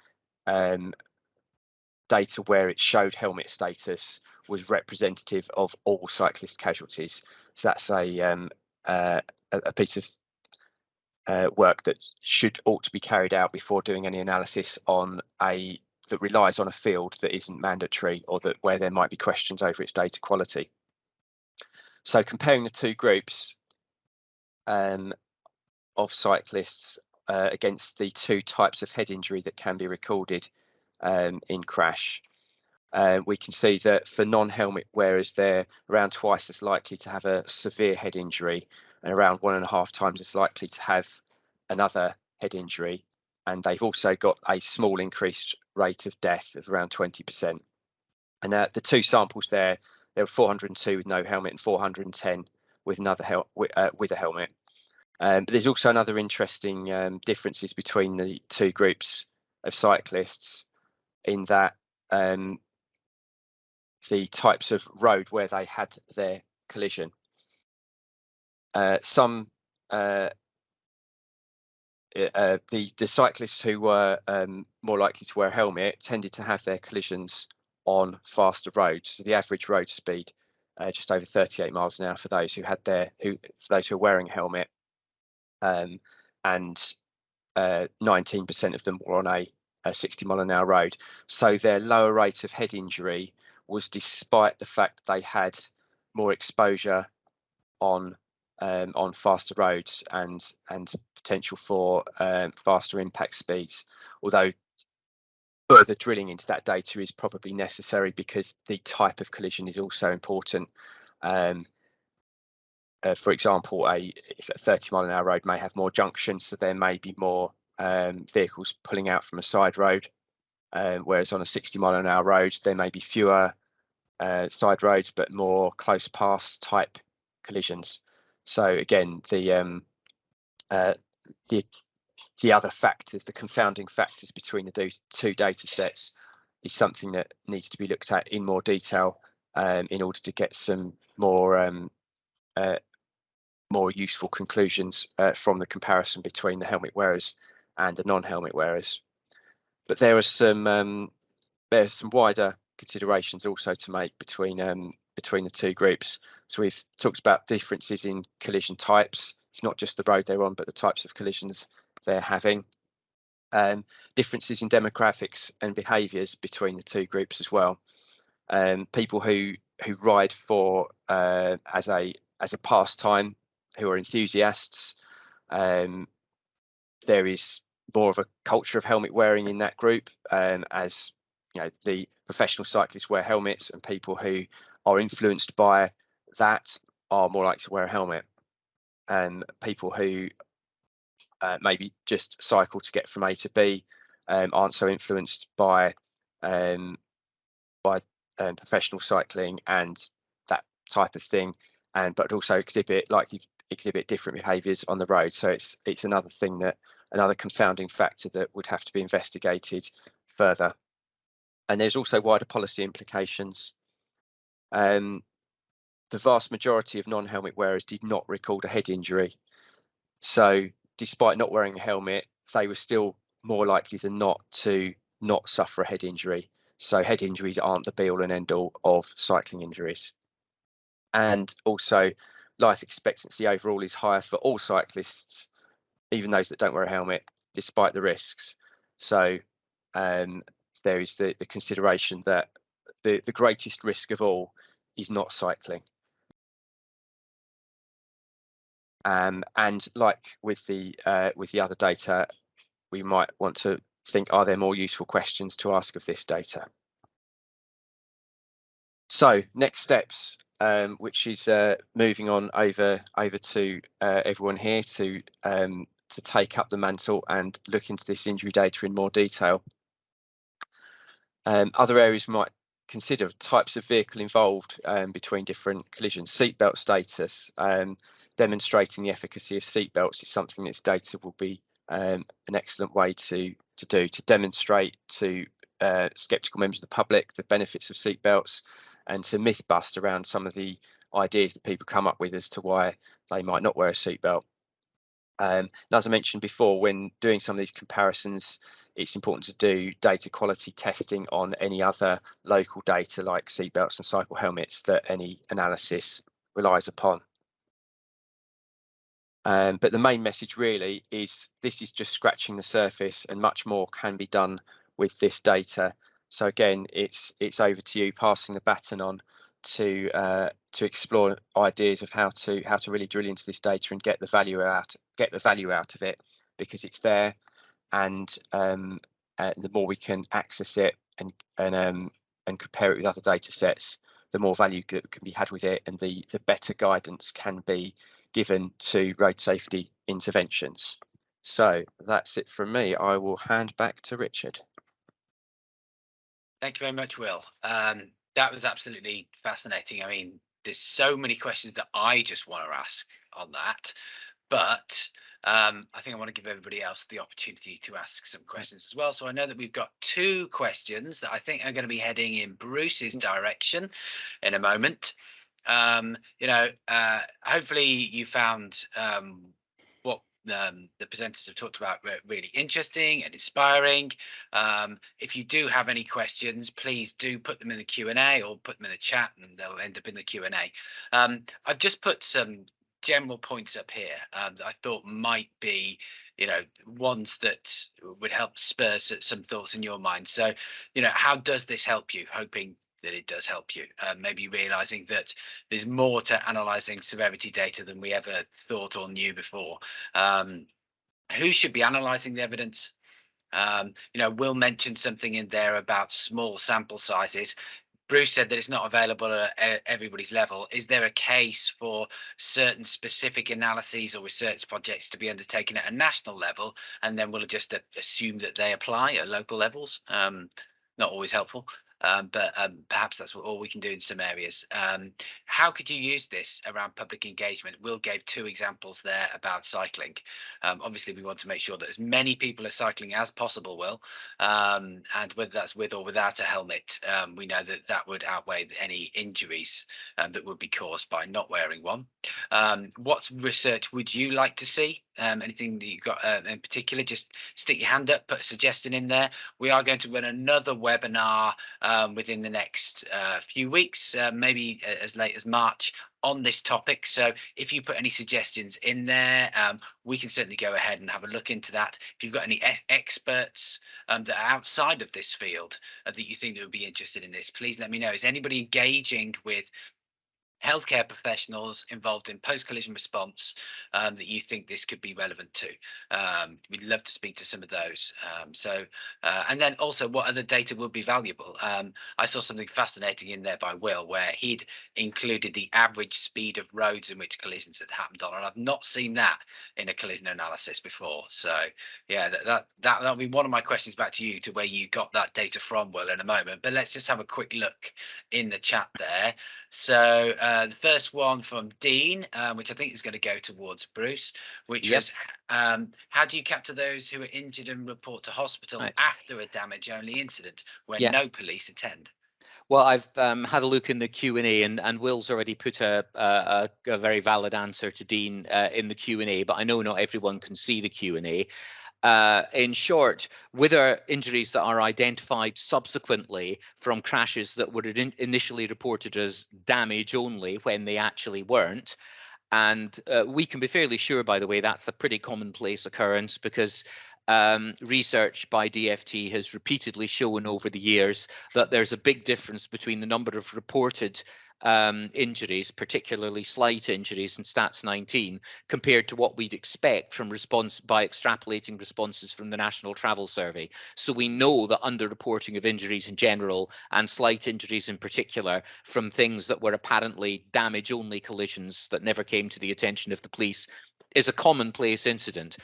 data where it showed helmet status was representative of all cyclist casualties. So that's a piece of work that ought to be carried out before doing any analysis on that relies on a field that isn't mandatory, or where there might be questions over its data quality. So comparing the two groups of cyclists against the two types of head injury that can be recorded in crash, we can see that for non-helmet wearers, they're around twice as likely to have a severe head injury and around 1.5 times as likely to have another head injury. And they've also got a small increased rate of death of around 20%. And the two samples there were 402 with no helmet and 410 with with a helmet. But there's also another interesting differences between the two groups of cyclists, in that the types of road where they had their collision. The cyclists who were more likely to wear a helmet tended to have their collisions on faster roads. So the average road speed just over 38 miles an hour for those who had for those who are wearing a helmet, and 19% of them were on a 60-mile-an-hour road. So their lower rate of head injury was despite the fact that they had more exposure on faster roads and potential for faster impact speeds. Although further drilling into that data is probably necessary, because the type of collision is also important. For example, a 30-mile-an-hour road may have more junctions, so there may be more vehicles pulling out from a side road, whereas on a 60-mile-an-hour road there may be fewer side roads but more close pass type collisions. So again, the other factors, the confounding factors between the two data sets, is something that needs to be looked at in more detail in order to get some more useful conclusions from the comparison between the helmet wearers and the non-helmet wearers. But there's some wider considerations also to make between the two groups. So we've talked about differences in collision types. It's not just the road they're on, but the types of collisions they're having. Differences in demographics and behaviours between the two groups as well. People who ride for as a pastime, who are enthusiasts. There is more of a culture of helmet wearing in that group, as you know, the professional cyclists wear helmets, and people who are influenced by that are more likely to wear a helmet. And people who maybe just cycle to get from A to B aren't so influenced by professional cycling and that type of thing, but also likely exhibit different behaviours on the road. So it's another thing, another confounding factor that would have to be investigated further. And there's also wider policy implications. The vast majority of non-helmet wearers did not record a head injury. So despite not wearing a helmet, they were still more likely than not to not suffer a head injury. So head injuries aren't the be all and end all of cycling injuries. And also life expectancy overall is higher for all cyclists, even those that don't wear a helmet, despite the risks. So there is the consideration that the greatest risk of all is not cycling. And like with the other data, we might want to think, are there more useful questions to ask of this data? So next steps, which is moving on over to everyone here to take up the mantle and look into this injury data in more detail. Other areas we might consider: types of vehicle involved between different collisions, seatbelt status. Demonstrating the efficacy of seatbelts is something this data will be an excellent way to demonstrate to skeptical members of the public the benefits of seatbelts, and to myth bust around some of the ideas that people come up with as to why they might not wear a seatbelt. And as I mentioned before, when doing some of these comparisons, it's important to do data quality testing on any other local data like seatbelts and cycle helmets that any analysis relies upon. But the main message really is this is just scratching the surface, and much more can be done with this data. So again, it's over to you, passing the baton on to explore ideas of how to really drill into this data and get the value out of it, because it's there, and the more we can access it and compare it with other data sets, the more value can be had with it, and the better guidance can be given to road safety interventions. So that's it from me. I will hand back to Richard. Thank you very much, Will. That was absolutely fascinating. I mean, there's so many questions that I just want to ask on that, but I think I want to give everybody else the opportunity to ask some questions as well. So I know that we've got 2 questions that I think are going to be heading in Bruce's direction in a moment. Hopefully you found what the presenters have talked about really interesting and inspiring. If you do have any questions, please do put them in the Q&A or put them in the chat, and they'll end up in the Q&A. I've just put some general points up here that I thought might be, ones that would help spur some thoughts in your mind. So, how does this help you? Hoping that it does help you. Maybe realizing that there's more to analyzing severity data than we ever thought or knew before. Who should be analyzing the evidence? Will mention something in there about small sample sizes. Bruce said that it's not available at everybody's level. Is there a case for certain specific analyses or research projects to be undertaken at a national level, and then we'll just assume that they apply at local levels? Not always helpful. But perhaps that's all we can do in some areas. How could you use this around public engagement? Will gave 2 examples there about cycling. Obviously, we want to make sure that as many people are cycling as possible, Will, and whether that's with or without a helmet, we know that would outweigh any injuries that would be caused by not wearing one. What research would you like to see? Anything that you've got in particular, just stick your hand up, put a suggestion in there. We are going to run another webinar within the next few weeks, maybe as late as March, on this topic. So if you put any suggestions in there, we can certainly go ahead and have a look into that. If you've got any experts that are outside of this field that you think that would be interested in this, please let me know. Is anybody engaging with healthcare professionals involved in post-collision response that you think this could be relevant to? We'd love to speak to some of those. And then also, what other data would be valuable? I saw something fascinating in there by Will, where he'd included the average speed of roads in which collisions had happened on, and I've not seen that in a collision analysis before. So yeah, that'll be one of my questions back to you, to where you got that data from, Will, in a moment. But let's just have a quick look in the chat there. So the first one from Dean, which I think is going to go towards Bruce, which was, how do you capture those who are injured and report to hospital after a damage-only incident where no police attend? Well, I've had a look in the Q&A, and Will's already put a very valid answer to Dean in the Q&A, but I know not everyone can see the Q&A. In short, whether injuries that are identified subsequently from crashes that were initially reported as damage only when they actually weren't. And we can be fairly sure, by the way, that's a pretty commonplace occurrence, because research by DFT has repeatedly shown over the years that there's a big difference between the number of reported injuries, particularly slight injuries in Stats 19, compared to what we'd expect from response by extrapolating responses from the National Travel Survey. So we know that underreporting of injuries in general, and slight injuries in particular, from things that were apparently damage-only collisions that never came to the attention of the police, is a commonplace incident.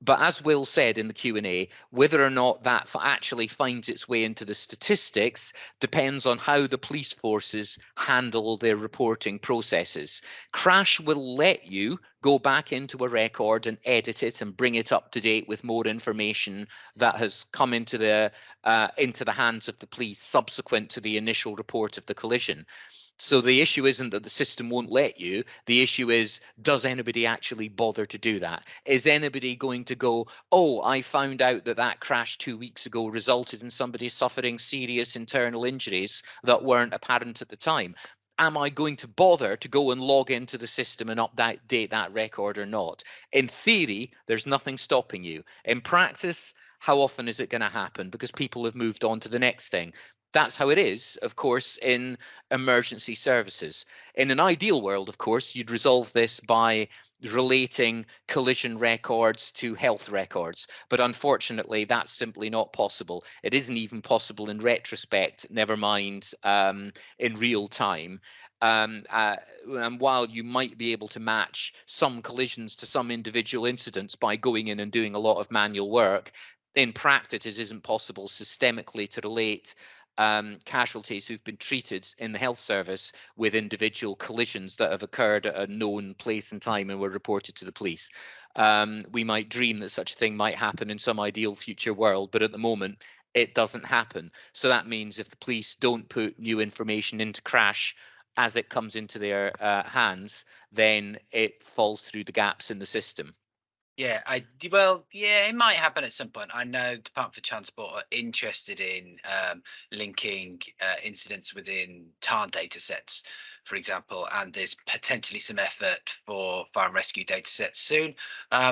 But as Will said in the Q&A, whether or not that actually finds its way into the statistics depends on how the police forces handle their reporting processes. Crash will let you go back into a record and edit it and bring it up to date with more information that has come into the hands of the police subsequent to the initial report of the collision. So the issue isn't that the system won't let you. The issue is, does anybody actually bother to do that? Is anybody going to go, oh, I found out that that crash 2 weeks ago resulted in somebody suffering serious internal injuries that weren't apparent at the time? Am I going to bother to go and log into the system and update that record or not? In theory, there's nothing stopping you. In practice, how often is it going to happen? Because people have moved on to the next thing. That's how it is, of course, in emergency services. In an ideal world, of course, you'd resolve this by relating collision records to health records. But unfortunately, that's simply not possible. It isn't even possible in retrospect, never mind in real time. And while you might be able to match some collisions to some individual incidents by going in and doing a lot of manual work, in practice, it isn't possible systemically to relate casualties who've been treated in the health service with individual collisions that have occurred at a known place and time and were reported to the police. We might dream that such a thing might happen in some ideal future world, but at the moment it doesn't happen. So that means if the police don't put new information into Crash as it comes into their hands, then it falls through the gaps in the system. Yeah, it might happen at some point. I know Department for Transport are interested in linking incidents within TARN data sets, for example, and there's potentially some effort for fire and rescue data sets soon,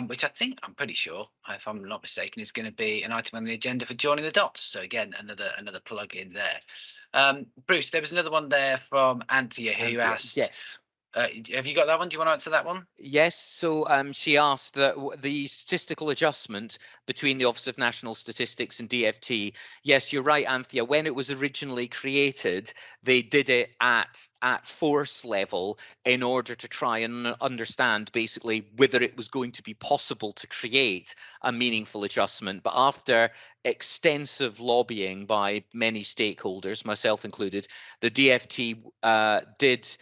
which I'm pretty sure, if I'm not mistaken, is going to be an item on the agenda for joining the dots. So again, another plug in there. Bruce, there was another one there from Anthea who asked. Yes. Have you got that one? Do you want to answer that one? Yes. So she asked that the statistical adjustment between the Office of National Statistics and DFT. Yes, you're right, Anthea. When it was originally created, they did it at force level in order to try and understand basically whether it was going to be possible to create a meaningful adjustment. But after extensive lobbying by many stakeholders, myself included, the DFT did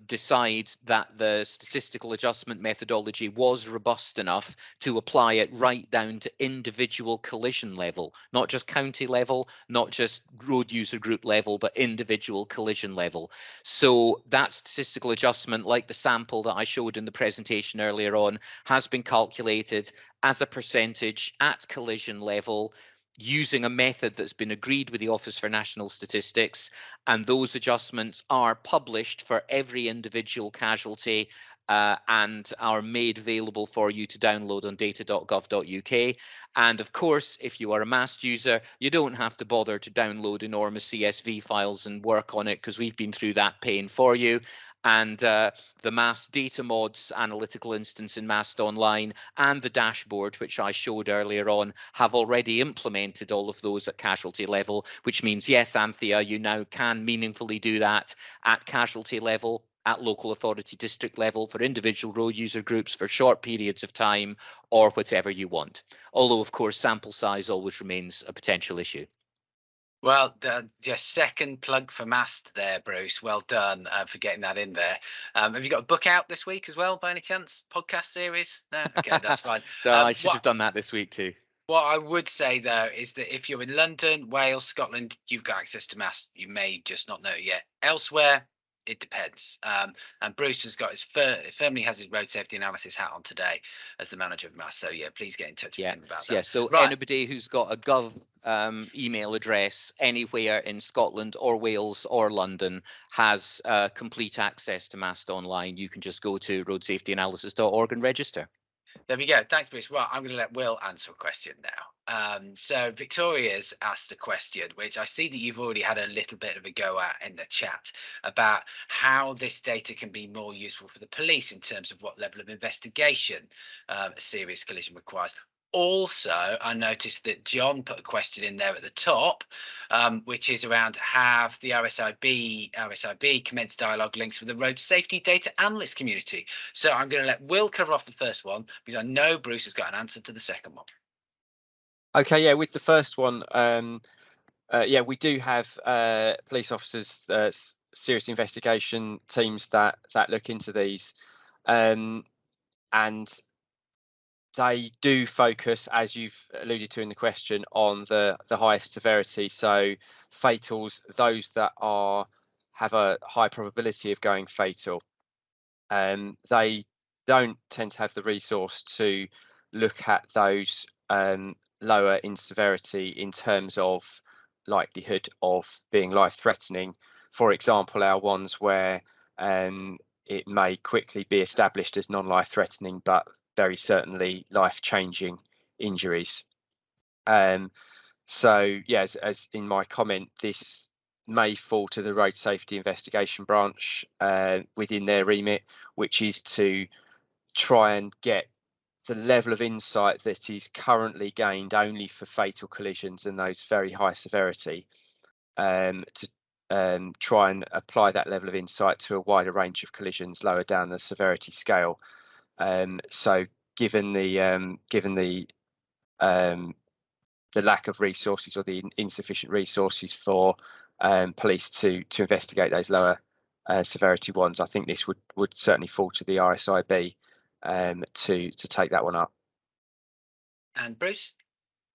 decide that the statistical adjustment methodology was robust enough to apply it right down to individual collision level, not just county level, not just road user group level, but individual collision level. So that statistical adjustment, like the sample that I showed in the presentation earlier on, has been calculated as a percentage at collision level using a method that's been agreed with the Office for National Statistics, and those adjustments are published for every individual casualty and are made available for you to download on data.gov.uk. And of course, if you are a MAST user, you don't have to bother to download enormous CSV files and work on it, because we've been through that pain for you. And the MAST data mods analytical instance in MAST Online and the dashboard, which I showed earlier on, have already implemented all of those at casualty level, which means, yes, Anthea, you now can meaningfully do that at casualty level, at local authority district level, for individual road user groups for short periods of time, or whatever you want. Although, of course, sample size always remains a potential issue. Well, your second plug for MAST there, Bruce. Well done for getting that in there. Have you got a book out this week as well, by any chance? Podcast series? No? Okay, that's fine. I should have done that this week too. What I would say, though, is that if you're in London, Wales, Scotland, you've got access to MAST. You may just not know it yet. Elsewhere, it depends. And Bruce has got firmly has his road safety analysis hat on today as the manager of MAST. So yeah, please get in touch with him about that. Yeah, so right. Anybody who's got a Gov email address anywhere in Scotland or Wales or London has complete access to MAST Online. You can just go to roadsafetyanalysis.org and register. There we go. Thanks, Bruce. Well, I'm going to let Will answer a question now. So Victoria's asked a question, which I see that you've already had a little bit of a go at in the chat, about how this data can be more useful for the police in terms of what level of investigation a serious collision requires. Also, I noticed that John put a question in there at the top, which is around have the RSIB commenced dialogue links with the road safety data analyst community. So I'm going to let Will cover off the first one, because I know Bruce has got an answer to the second one. Okay, yeah, with the first one, yeah, we do have police officers, serious investigation teams that look into these, and they do focus, as you've alluded to in the question, on the highest severity. So fatals, those that have a high probability of going fatal, they don't tend to have the resource to look at those lower in severity in terms of likelihood of being life-threatening. For example, our ones where it may quickly be established as non-life-threatening, but very certainly life-changing injuries. So yeah, as in my comment, this may fall to the road safety investigation branch within their remit, which is to try and get the level of insight that is currently gained only for fatal collisions and those very high severity, to try and apply that level of insight to a wider range of collisions lower down the severity scale. So given the lack of resources or the insufficient resources for police to investigate those lower severity ones, I think this would certainly fall to the RSIB to take that one up. And Bruce?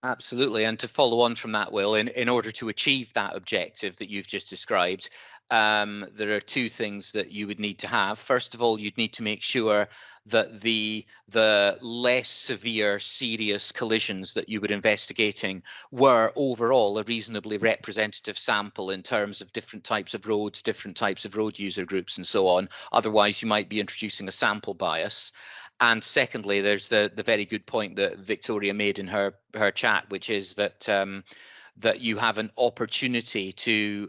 Absolutely. And to follow on from that, Will, in order to achieve that objective that you've just described, there are two things that you would need to have. First of all, you'd need to make sure that the less severe, serious collisions that you were investigating were overall a reasonably representative sample in terms of different types of roads, different types of road user groups, and so on. Otherwise, you might be introducing a sample bias. And secondly, there's the very good point that Victoria made in her chat, which is that that you have an opportunity to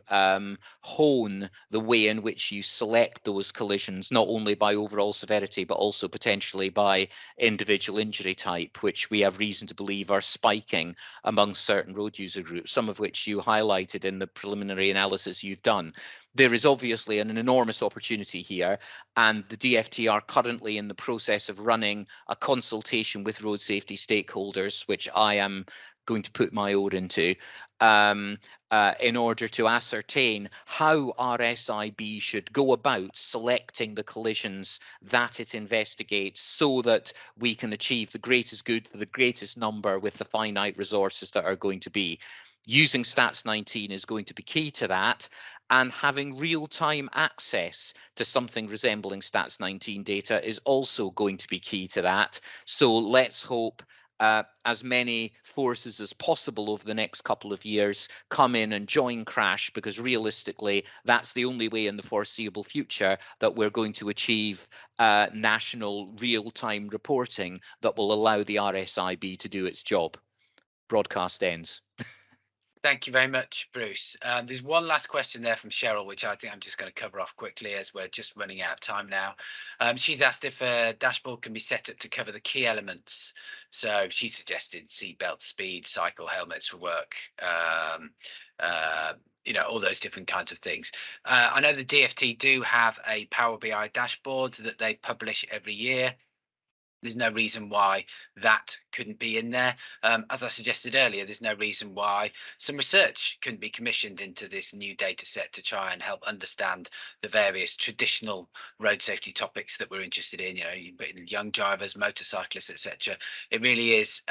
hone the way in which you select those collisions, not only by overall severity, but also potentially by individual injury type, which we have reason to believe are spiking among certain road user groups, some of which you highlighted in the preliminary analysis you've done. There is obviously an enormous opportunity here, and the DFT are currently in the process of running a consultation with road safety stakeholders, which I am going to put my oar into, in order to ascertain how RSIB should go about selecting the collisions that it investigates so that we can achieve the greatest good for the greatest number with the finite resources that are going to be. Using Stats 19 is going to be key to that, and having real-time access to something resembling Stats 19 data is also going to be key to that. So let's hope as many forces as possible over the next couple of years come in and join Crash, because realistically, that's the only way in the foreseeable future that we're going to achieve national real-time reporting that will allow the RSIB to do its job. Broadcast ends. Thank you very much, Bruce. There's one last question there from Cheryl, which I think I'm just going to cover off quickly as we're just running out of time now. She's asked if a dashboard can be set up to cover the key elements. So she suggested seatbelt, speed, cycle, helmets for work, you know, all those different kinds of things. I know the DFT do have a Power BI dashboard that they publish every year. There's no reason why that couldn't be in there. As I suggested earlier, there's no reason why some research couldn't be commissioned into this new data set to try and help understand the various traditional road safety topics that we're interested in, you know, young drivers, motorcyclists, etc. It really is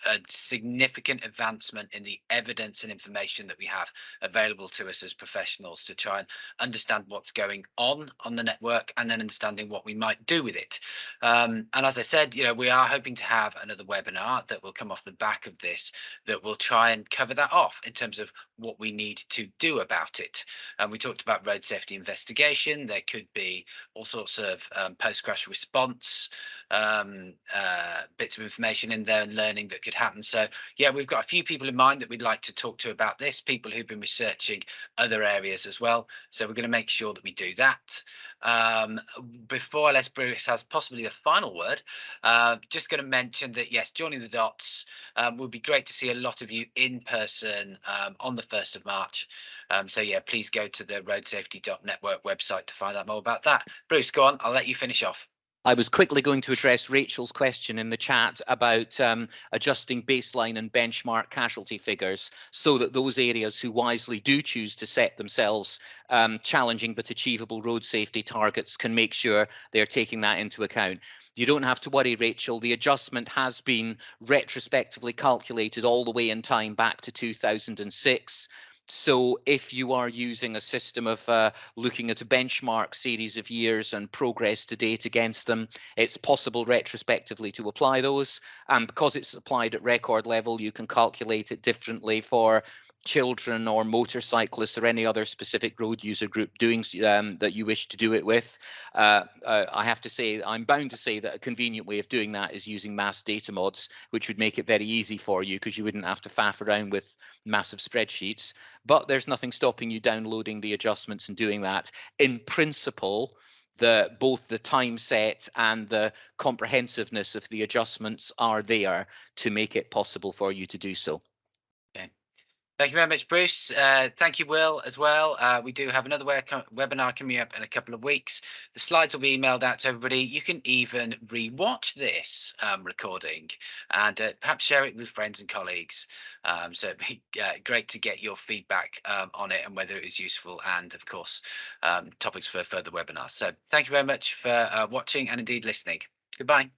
a significant advancement in the evidence and information that we have available to us as professionals to try and understand what's going on the network, and then understanding what we might do with it. And as I said, you know, we are hoping to have another webinar that will come off the back of this that will try and cover that off in terms of what we need to do about it. And we talked about road safety investigation. There could be all sorts of post-crash response bits of information in there and learning that could happen. So yeah, we've got a few people in mind that we'd like to talk to about this, people who've been researching other areas as well. So we're going to make sure that we do that. Before I let Bruce has possibly the final word, just going to mention that yes, joining the dots would be great to see a lot of you in person on the 1st of March. So yeah, please go to the roadsafety.network website to find out more about that. Bruce, go on, I'll let you finish off. I was quickly going to address Rachel's question in the chat about adjusting baseline and benchmark casualty figures so that those areas who wisely do choose to set themselves challenging but achievable road safety targets can make sure they're taking that into account. You don't have to worry, Rachel. The adjustment has been retrospectively calculated all the way in time back to 2006. So if you are using a system of looking at a benchmark series of years and progress to date against them, it's possible retrospectively to apply those. And because it's applied at record level, you can calculate it differently for children or motorcyclists or any other specific road user group doing that you wish to do it with. I have to say, I'm bound to say that a convenient way of doing that is using mass data mods, which would make it very easy for you because you wouldn't have to faff around with massive spreadsheets. But there's nothing stopping you downloading the adjustments and doing that. In principle, both the time set and the comprehensiveness of the adjustments are there to make it possible for you to do so. Okay. Thank you very much, Bruce. Thank you, Will, as well. We do have another webinar coming up in a couple of weeks. The slides will be emailed out to everybody. You can even re-watch this recording and perhaps share it with friends and colleagues. So it'd be great to get your feedback on it and whether it is useful, and of course, topics for further webinars. So thank you very much for watching and indeed listening. Goodbye.